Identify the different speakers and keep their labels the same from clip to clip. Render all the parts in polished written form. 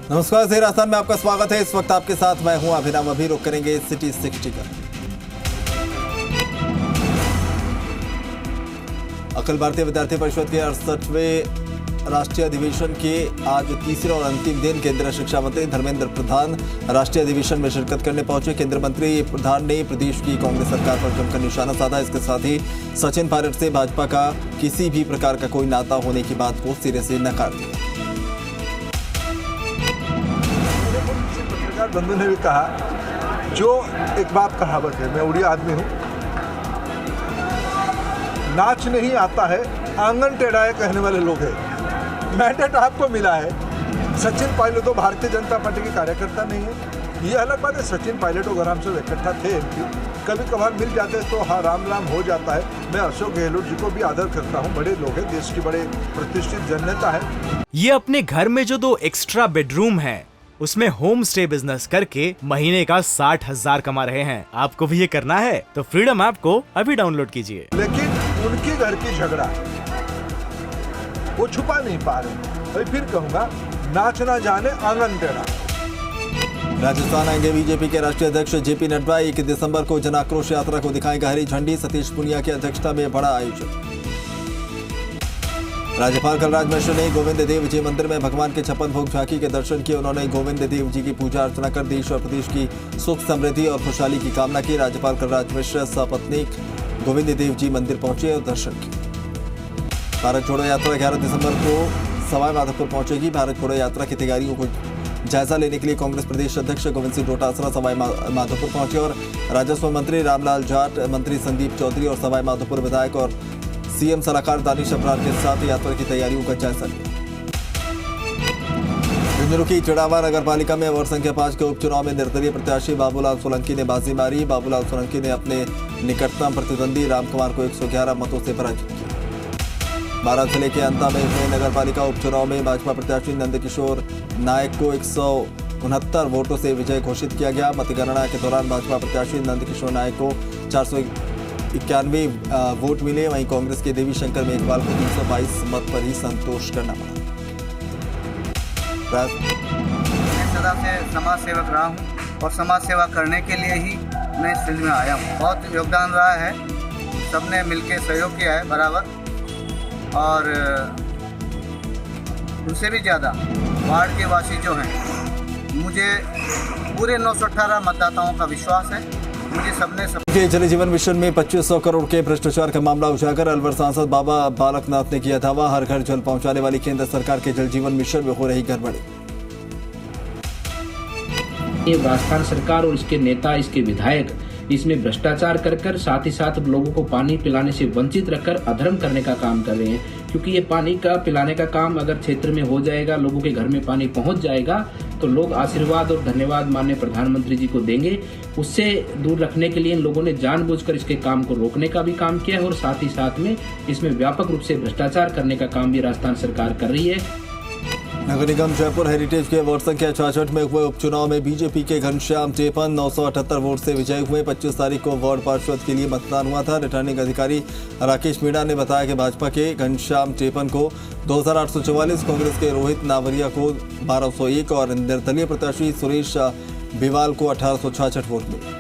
Speaker 1: नमस्कार, से राजस्थान में आपका स्वागत है। इस वक्त आपके साथ मैं हूं अभिनव। अभी रुक करेंगे सिटी 60 का। अखिल भारतीय विद्यार्थी परिषद के 68वें राष्ट्रीय अधिवेशन के आज तीसरे और अंतिम दिन केंद्रीय शिक्षा मंत्री धर्मेंद्र प्रधान राष्ट्रीय अधिवेशन में शिरकत करने पहुंचे। केंद्रीय मंत्री प्रधान ने प्रदेश की कांग्रेस सरकार पर जमकर निशाना साधा। इसके साथ ही सचिन पायलट से भाजपा का किसी भी प्रकार का कोई नाता होने की बात को सिरे से नकार दिया।
Speaker 2: बंधु ने भी कहा, जो एक बात कहावत है, मैं उड़िया आदमी हूँ, नाच नहीं आता है आंगन टेढ़ा है कहने वाले लोग हैं। मैंडेट आपको मिला है। सचिन पायलट तो भारतीय जनता पार्टी के कार्यकर्ता नहीं है, ये अलग बात है। सचिन पायलट और आराम से इकट्ठा थे, कभी कभार मिल जाते तो हाँ राम राम हो जाता है। मैं अशोक गहलोत जी को भी आदर करता हूँ, बड़े लोग हैं, देश की बड़े प्रतिष्ठित जननेता है।
Speaker 3: ये अपने घर में जो 2 एक्स्ट्रा बेडरूम है उसमें होम स्टे बिजनेस करके महीने का 60,000 कमा रहे हैं। आपको भी ये करना है तो फ्रीडम ऐप को अभी डाउनलोड कीजिए।
Speaker 2: लेकिन उनके घर की झगड़ा वो छुपा नहीं पा रहे। अभी फिर कहूंगा, नाच ना जाने आंगन टेढ़ा।
Speaker 1: राजस्थान आएंगे बीजेपी के राष्ट्रीय अध्यक्ष जेपी नड्डा। 1 दिसंबर को जन आक्रोश यात्रा को दिखाएंगे हरी झंडी। सतीश पुनिया की अध्यक्षता में बड़ा आयोजन। राज्यपाल कलराज मिश्र ने गोविंद देव जी मंदिर में भगवान के 56 भोग झांकी के दर्शन किए। उन्होंने गोविंद देव जी की पूजा अर्चना कर देश और प्रदेश की सुख समृद्धि और खुशहाली की कामना की। राज्यपाल कलराज मिश्र सपत्नीक गोविंद देव जी मंदिर पहुंचे और दर्शन किए। भारत जोड़ो यात्रा 11 दिसंबर को सवाई माधोपुर पहुंचेगी। भारत जोड़ो यात्रा की तैयारियों को जायजा लेने के लिए कांग्रेस प्रदेश अध्यक्ष गोविंद सिंह डोटासरा सवाई माधोपुर पहुंचे और राजस्व मंत्री रामलाल जाट, मंत्री संदीप चौधरी और सवाई माधोपुर विधायक और सीएम सलाहकार दानिश अब्रार के साथ यात्रा की तैयारियों का जायजा लिया। झुंझुनू की चिड़ावा नगर पालिका में वार्ड संख्या 5 के उपचुनाव में निर्दलीय प्रत्याशी बाबूलाल सोलंकी ने बाजी मारी। बाबूलाल सोलंकी ने अपने निकटतम प्रतिद्वंदी रामकुमार को 111 मतों से पराजित किया। बारां जिले के अंता में हुए नगर पालिका उपचुनाव में भाजपा प्रत्याशी नंदकिशोर नायक को 169 वोटों से विजय घोषित किया गया। मतगणना के दौरान भाजपा प्रत्याशी नंदकिशोर नायक को 491 वोट मिले। वहीं कांग्रेस के देवी शंकर मेघवाल को 322 मत पर ही संतोष करना पड़ा।
Speaker 4: मैं सदा से समाज सेवक रहा हूँ और समाज सेवा करने के लिए ही मैं इस फील्ड में आया हूँ। बहुत योगदान रहा है, सबने मिलकर सहयोग किया है बराबर। और उनसे भी ज़्यादा वार्ड के वासी जो हैं, मुझे पूरे 918 मतदाताओं का विश्वास है। मुझे सबने
Speaker 1: जल जीवन मिशन में 2500 करोड़ के भ्रष्टाचार का मामला उजागर। अलवर सांसद बाबा बालकनाथ ने किया दावा, हर घर जल पहुंचाने वाली केंद्र सरकार के जल जीवन मिशन में हो रही गड़बड़ी।
Speaker 5: ये राजस्थान सरकार और इसके नेता, इसके विधायक इसमें भ्रष्टाचार कर साथ ही साथ लोगों को पानी पिलाने से वंचित रखकर अधर्म करने का काम कर रहे हैं। क्योंकि ये पानी का पिलाने का काम अगर क्षेत्र में हो जाएगा, लोगों के घर में पानी पहुंच जाएगा, तो लोग आशीर्वाद और धन्यवाद माननीय प्रधानमंत्री जी को देंगे। उससे दूर रखने के लिए इन लोगों ने जानबूझकर इसके काम को रोकने का भी काम किया है और साथ ही साथ में इसमें व्यापक रूप से भ्रष्टाचार करने का काम भी राजस्थान सरकार कर रही है।
Speaker 1: नगर निगम जयपुर हेरिटेज के वार्ड संख्या 66 में हुए उपचुनाव में बीजेपी के घनश्याम टेपन 978 वोट से विजयी हुए। 25 तारीख को वार्ड पार्षद के लिए मतदान हुआ था। रिटर्निंग अधिकारी राकेश मीणा ने बताया कि भाजपा के घनश्याम टेपन को 2844, कांग्रेस के रोहित नावरिया को 1201 और निर्दलीय प्रत्याशी सुरेश बिवाल को 1866 वोट मिले।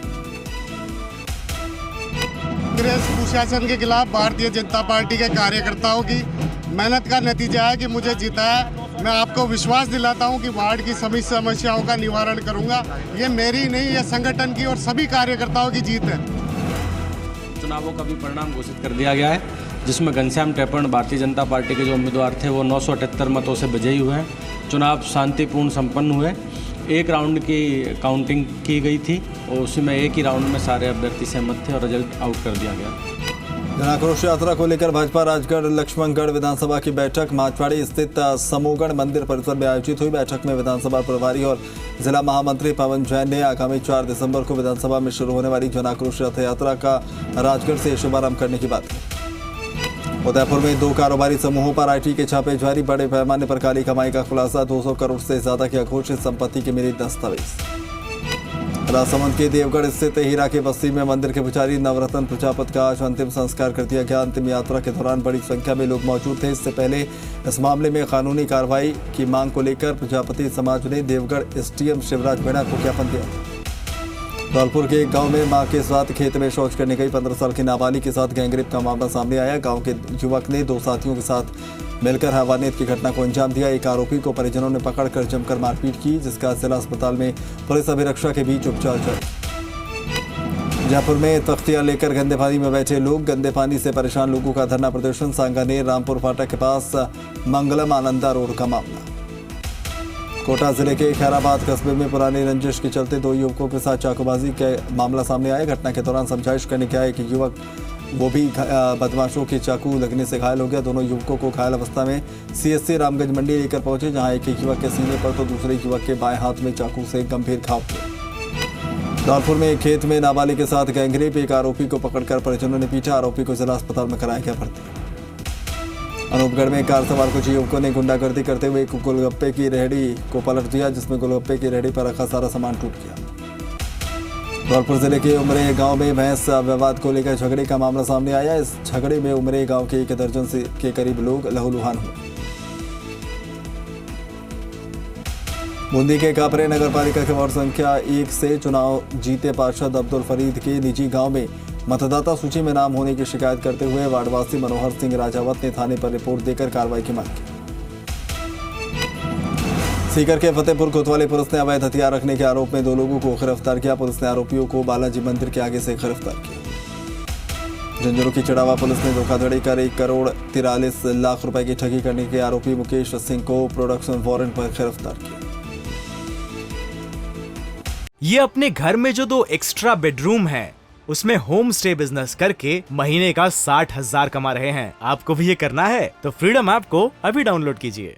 Speaker 6: कांग्रेस कुशासन के खिलाफ भारतीय जनता पार्टी के कार्यकर्ताओं की मेहनत का नतीजा है कि मुझे जीता है। मैं आपको विश्वास दिलाता हूं कि वार्ड की सभी समस्याओं का निवारण करूंगा। ये मेरी नहीं, ये संगठन की और सभी कार्यकर्ताओं की जीत है।
Speaker 7: चुनावों का भी परिणाम घोषित कर दिया गया है, जिसमें घनश्याम टेपन भारतीय जनता पार्टी के जो उम्मीदवार थे वो 978 मतों से विजयी हुए हैं। चुनाव शांतिपूर्ण संपन्न हुए। एक राउंड की काउंटिंग की गई थी और उसी में एक ही राउंड में सारे अभ्यर्थी सहमत थे और रिजल्ट आउट कर दिया गया।
Speaker 1: जन आक्रोश यात्रा को लेकर भाजपा राजगढ़ लक्ष्मणगढ़ विधानसभा की बैठक माछवाड़ी स्थित समूहगढ़ मंदिर परिसर में आयोजित हुई। बैठक में विधानसभा प्रभारी और जिला महामंत्री पवन जैन ने आगामी 4 दिसंबर को विधानसभा में शुरू होने वाली जन आक्रोश रथ यात्रा का राजगढ़ से शुभारंभ करने की बात की। उदयपुर में 2 कारोबारी समूहों पर आईटी के छापे जारी। बड़े पैमाने पर काली कमाई का खुलासा। 200 करोड़ से ज्यादा की अघोषित संपत्ति के मिले दस्तावेज। राजसमंद के देवगढ़ स्थित हीरा की बस्ती में मंदिर के पुजारी नवरत्न प्रजापति का आज अंतिम संस्कार कर दिया गया। अंतिम यात्रा के दौरान बड़ी संख्या में लोग मौजूद थे। इससे पहले इस मामले में कानूनी कार्रवाई की मांग को लेकर प्रजापति समाज ने देवगढ़ एसडीएम शिवराज मीणा को ज्ञापन दिया। धौलपुर के एक गांव में मां के साथ खेत में शौच करने गई 15 साल की नाबालिग के साथ गैंगरेप का मामला सामने आया। गांव के युवक ने 2 साथियों के साथ मिलकर हैवानियत की घटना को अंजाम दिया। एक आरोपी को परिजनों ने पकड़कर जमकर मारपीट की, जिसका जिला अस्पताल में पुलिस अभिरक्षा के बीच उपचार जारी। जयपुर में तख्तियां लेकर गंदे पानी में बैठे लोग, गंदे पानी से परेशान लोगों का धरना प्रदर्शन। सांगानेर रामपुर फाटक के पास मंगलम आनंदा रोड का मामला। कोटा जिले के खैराबाद कस्बे में पुरानी रंजिश के चलते 2 युवकों के साथ चाकूबाजी का मामला सामने आया। घटना के दौरान समझाइश करने के आए एक युवक, वो भी बदमाशों के चाकू लगने से घायल हो गया। दोनों युवकों को घायल अवस्था में सीएससी रामगंज मंडी लेकर पहुंचे, जहां एक युवक के सीने पर तो दूसरे युवक के बाएं हाथ में चाकू से गंभीर घाव हुए। धौलपुर में एक खेत में नाबालिग के साथ गैंगरेप, एक आरोपी को पकड़कर परिजनों ने पीटा। आरोपी को जिला अस्पताल में कराया गया भर्ती। अनूपगढ़ में कार सवार कुछ युवकों ने गुंडागर्दी करते हुए एक गोलगप्पे की रेहड़ी को पलट दिया, जिसमें गोलगप्पे की रेहड़ी पर रखा सारा सामान टूट गया। धौलपुर जिले के उमरे गांव में भैंस विवाद को लेकर झगड़े का मामला सामने आया। इस झगड़े में उमरे गांव के 1 दर्जन के करीब लोग लहूलुहान हुए। बूंदी के कापरे नगर पालिका के वार्ड संख्या 1 से चुनाव जीते पार्षद अब्दुल फरीद के निजी गांव में मतदाता सूची में नाम होने की शिकायत करते हुए वार्डवासी मनोहर सिंह राजावत ने थाने पर रिपोर्ट देकर कार्रवाई की मांग की। सीकर के फतेहपुर कोतवाली पुलिस ने अवैध हथियार रखने के आरोप में 2 लोगों को गिरफ्तार किया। पुलिस ने आरोपियों को बालाजी मंदिर के आगे से गिरफ्तार किया। झुंझुनू की चिड़ावा पुलिस ने धोखाधड़ी कर 1 करोड़ 43 लाख रुपए की ठगी करने के आरोपी मुकेश सिंह को प्रोडक्शन वारंट पर गिरफ्तार किया।
Speaker 3: ये अपने घर में जो 2 एक्स्ट्रा बेडरूम है, उसमें होम स्टे बिजनेस करके महीने का 60,000 कमा रहे हैं। आपको भी ये करना है तो फ्रीडम ऐप को अभी डाउनलोड कीजिए।